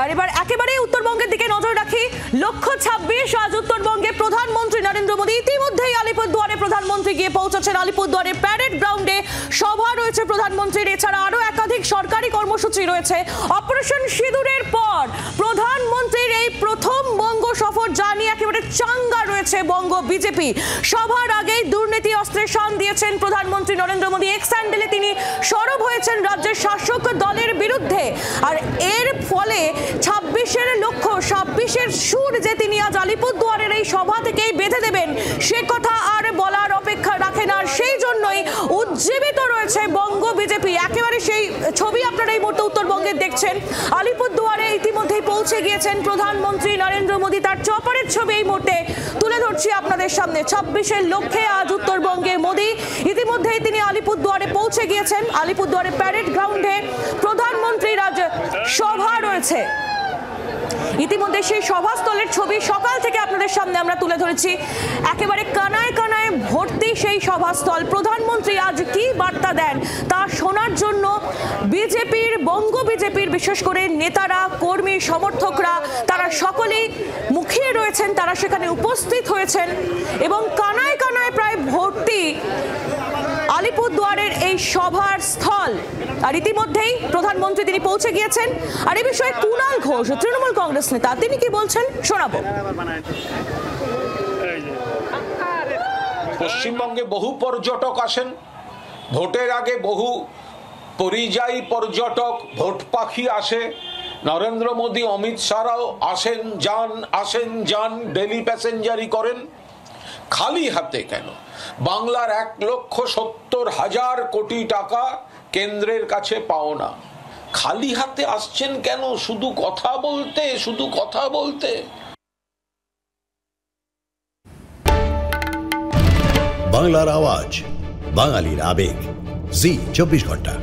আর এবার একেবারে উত্তরবঙ্গের দিকে নজর রাখি। লক্ষ্য 26 আজ উত্তরবঙ্গে প্রধানমন্ত্রী নরেন্দ্র মোদী ইতিমধ্যেই আলিপুরদুয়ারে প্রধানমন্ত্রী গিয়ে পৌঁছেছেন। আলিপুরদুয়ারে প্যারেড গ্রাউন্ডে সভা রয়েছে প্রধানমন্ত্রীর, এছাড়া আরো একাধিক সরকারি কর্মসূচি রয়েছে। অপারেশন সিঁদুরের পর প্রধানমন্ত্রীর এই প্রথম বঙ্গ সফর, যা নিয়ে একেবারে চাঙ্গা রয়েছে বঙ্গ বিজেপি। সভার আগেই দুর্নীতি অস্ত্রের শান দিয়েছেন প্রধানমন্ত্রী নরেন্দ্র মোদী। এক্স হ্যান্ডেলে তিনি সরব হয়েছেন রাজ্যের শাসক দলের বিরুদ্ধে। আর এর ফলে 26-এর লক্ষ্য, 26-এর সুর যে তিনি আজ আলিপুরদুয়ারের এই সভা থেকেই বেঁধে দেবেন, সে কথা আর বলার অপেক্ষা রাখেন। আর সেই জন্যই উজ্জীবিত রয়েছে বঙ্গ বিজেপি। একেবারে সেই ছবি আপনারা এই মুহূর্তে উত্তরবঙ্গে দেখছেন। আলিপুরদুয়ারে ইতিমধ্যেই পৌঁছে গিয়েছেন প্রধানমন্ত্রী নরেন্দ্র মোদী। তার চপারের ছবি এই মুহূর্তে তুলে ধরছি আপনাদের সামনে। 26-এর লক্ষ্যে আজ উত্তরবঙ্গে মোদী। ইতিমধ্যেই তিনি আলিপুরদুয়ারে পৌঁছে গিয়েছেন। আলিপুরদুয়ারে প্যারেড গ্রাউন্ডে প্রধানমন্ত্রীর আজ সভা রয়েছে। ইতিমধ্যে সেই সভাস্থলের ছবি সকাল থেকে আপনাদের সামনে আমরা তুলে ধরেছি। একেবারে কানায় কানায় ভর্তি সেই সভাস্থল। প্রধানমন্ত্রী আজ কি বার্তা দেন তা শোনার জন্য বিজেপির, বঙ্গ বিজেপির বিশেষ করে নেতারা, কর্মী, সমর্থকরা, তারা সকলেই মুখিয়ে রয়েছেন। তারা সেখানে উপস্থিত হয়েছেন এবং কানায় কানায় প্রায় ভর্তি আলিপুরদুয়ারের এই সভার স্থল। আর ইতিমধ্যেই প্রধানমন্ত্রী তিনি পৌঁছে গিয়েছেন। আর এই বিষয়ে কুণাল ঘোষ, তৃণমূল কংগ্রেস নেতা, তিনি কি বলছেন শোনাবো। পশ্চিমবঙ্গে বহু পর্যটক আসেন, ভোটের আগে বহু পরিযায়ী পর্যটক, ভোট পাখি আসে। নরেন্দ্র মোদী, অমিত শাহরাও আসেন যান, ডেলি প্যাসেঞ্জারি করেন। খালি হাতে কেন? বাংলার 1,70,000 কোটি টাকা কেন্দ্রের কাছে পাওনা। খালি হাতে আসছেন কেন? শুধু কথা বলতে। বাংলার আওয়াজ, বাঙালির আবেগ, জি 24 ঘন্টা।